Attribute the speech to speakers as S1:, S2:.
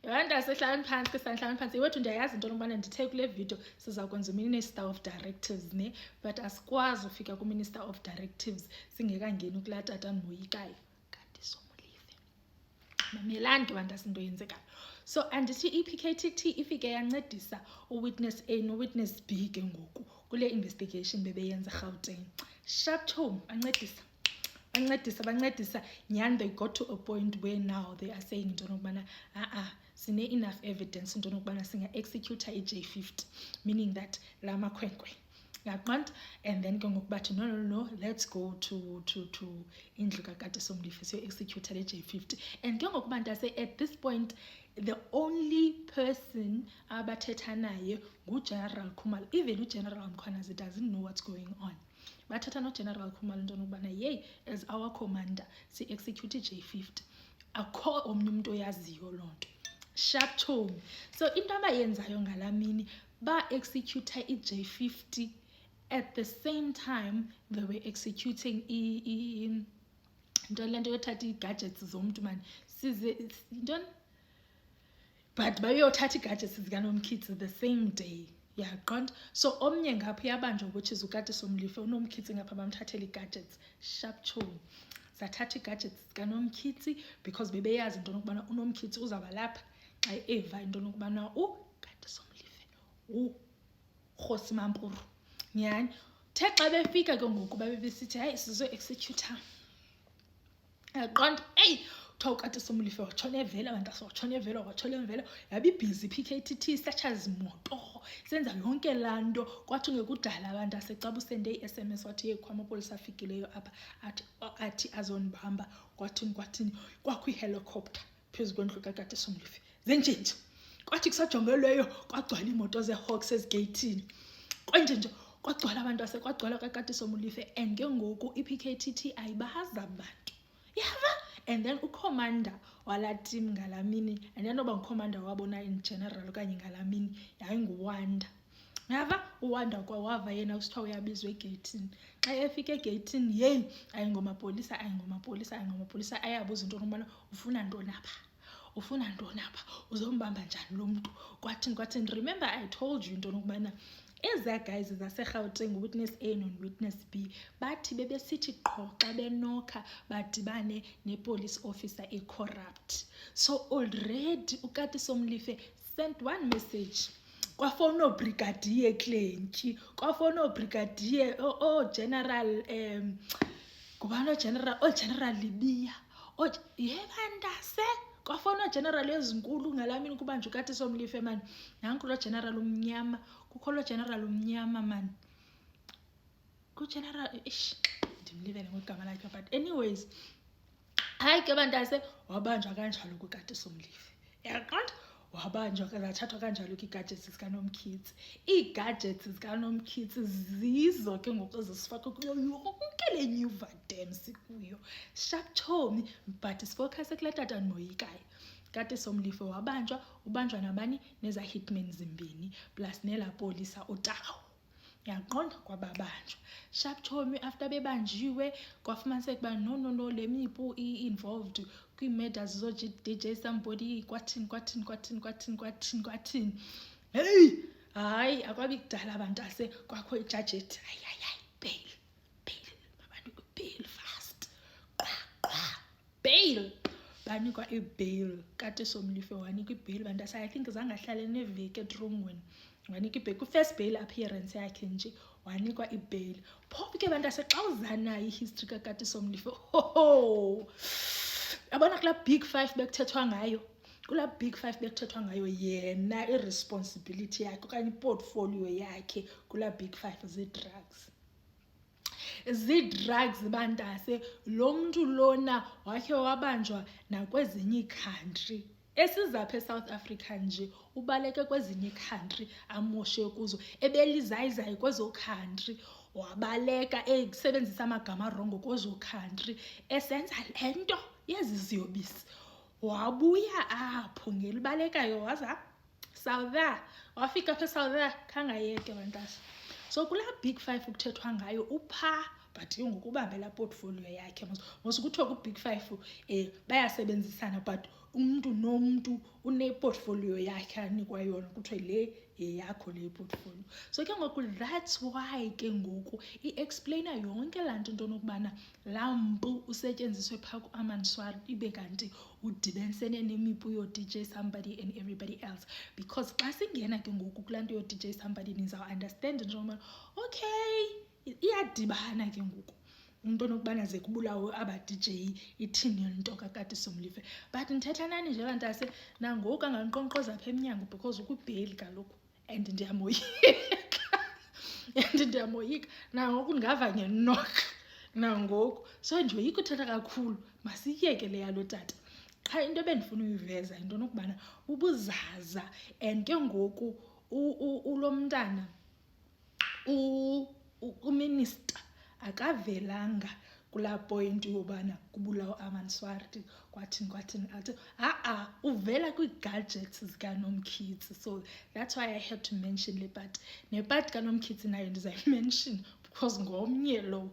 S1: Yabanda sehlalani phansi ke sanhlani phansi wethu ndiyayazi into lokubana ndithe kule video siza kwenza uMinister of Directives ne but asikwazi ufika kuMinister of Directives singekangeni kulaa tata ndimoyikayo kanti somulive. Mamelani ke bantu asinto yenzekayo. So andithi iPKTT ifike yancedisa uwitness A nowitness B ke ngoku kule investigation bebeyenza eGauteng. Shaptom bancedisa nyani they got to a point where now they are saying into nokubana sine enough evidence into nokubana singa execute i-J50, meaning that la makhwenkwe yaqonda, and then ke ngoku bathi no let's go to indlu kakade Somlife siyo execute le J50. And ke ngoku bantu ase at this point the only person abathetha naye nguGeneral Khumalo. Even uGeneral Mkhwanazi doesn't know what's going on. Bathatha noGeneral Khumalo into nokubana yey as our commander si execute J50 akho omnye umuntu oyaziyo loo nto. Shaptom. So into abayenzayo ngalamini ba execute i-J50 at the same time they were executing into lento yothatha ii-gadgets zomntu man size intoni but bayothatha ii-gadgets zikaNomkhithi the same day. Yaqonda. So omnye ngapha yabanjwa which is ukade Somlife uNomkhithi ngapha bamthathela ii-gadgets. Shaptom. Zathatha ii-gadgets zikaNomkhithi because bebeyazi into nokubana uNomkhithi uzaba lapha xa eva into nokubana ukade Somlife uKhosi Mampuru nyani. The xa befika ke ngoku babesithi hayi sizo execute. Yaqonda. Kuthiwa ukade Somlife watshona evela abantu asewatshona evela yabi busy PKTT such as moto senza yonke laa nto kwathi ngekudala abantu asecaba usende i-SMS wathi ye kwamapolisa afikileyo apha athi azonibamba kwathini kwakho ihelicopter phezu kwendlu kakade Somlife zenjenje kwathi kusajongelweyo kwagcwala iimoto zeHawks ezigeyithini kwenjenje kwagcwala abantu kwagcwala kakade Somlife and ke ngoku iPKTT ayibahaza abantu yava. And then ucommander wala team ngalamini and then oba ucommander wabona in general okanye ngalamini yayinguWanda. Yava uWanda kwawava yena usithiwa uyabizwa egeyithini. Xa efika egeyithini yeyi ayingomapolisa ayabuza into nokubana ufuna ntoni apha uzombamba njani lo mntu kwathini. Remember I told you into nokubana eza guys zaseGauteng witness A non-witness B bathi bebesithi qho xa benoka badibane ne-police officer e-corrupt. So already ukade Somlife sent one message kwafona obrigadier Klentyi kwafona obrigadier general ngubani general Libiya yebandase kwafona general ezinkulu ngalamini kubanjwe ukade Somlife man. Nanku lo general umnyama kukho lo general umnyama man kugeneral ndimlibele ngogama lakhe but anyways hayi ke bantase wabanjwa kanjalo kukade Somlife. Yaqonda wabanjwa zathathwa kanjalo ii-gadgets zikaNomkhithi. Ii-gadgets zikaNomkhithi zizo ke ngoku ezisifaka kuyo yonke le nyuva dem sikuyo. Shaptom but sifocuse kule tata ndimoyikayo. Kade Somlife ubanjwa nabani neza hitmen zimbini plus nela polisa uTawu. Yaqonda kwababanjwa. Shaptom after bebanjiwe kwafumaniseka uba no le mipu involved kwi-murders zo DJ somebody kwathini. Hey hayi akwabi kudala abantu ase kwakho ijudge ethi bail abantu bail fast bail banikwa i-bail. Kade Somlife wanikwa i-bail bantu ase I think zangahlale neveki etrongweni wanikwa i-bail ku-first bail appearance yakhe nje wanikwa i-bail. Phofu ke bantu ase xa uzanayo i-history kakade Somlife yabona kulaa big 5 bekuthethwa ngayo yena i-responsibility yakhe okanye i-portfolio yakhe kulaa big 5 zii-drugs bantase. Lo mntu lona wakhe wabanjwa nakwezinye ii-country esizapha eSouth Africa nje ubaleke kwezinye ii-country amoshe kuzo ebelizayizayi kwezo country wabaleka esebenzisa amagama arongo kwezo country esenza le nto yezi ziyobisi. Wabuya apho ngelibalekayo waza wafika apha eSouth khangayeke bantase. So kulaa big 5 ukuthethwa ngayo upha but ngoku ubambe laa portfolio yakhe mos kuthiwa ku-big 5 bayasebenzisana but umntu nomntu uneportfolio yakhe anikwa yona kuthiwe le yeyakho le portfolio. So ke ngoku that's why ke ngoku i-explainer yonke laa nto into yokubana laa mpu usetyenziswe phaa ku-Amanzimtoti ibe kanti udibenisene nemipu yoo-DJ Somebody and everybody else. Because xa singena ke ngoku kulaa nto yoo-DJ Somebody nizawunderstand into yokubana okay iyadibana ke ngoku into nokubana ze kubulawe aba-DJ ithini nto kakade Somlife. But ndithetha nani nje bantase nangoku angandinkqonkqoza apha emnyango because ukwibheli kaloku and ndiyamoyika nangoku ndingava ngenokha nangoku. So ndiyoyika uthetha kakhulu, masiyiyeke le yalo tata. Qha into ebendifuna uyiveza into nokubana ubuzaza and ke ngoku ulo mntana uminister akavelanga kulaa point yobana kubulawa Amanzimtoti kwathini athi uvela kwii-gadgets zikaNomkhithi. So that's why I had to mention le part. Nepart kaNomkhithi nayo ndizayimention because ngomnye lowo.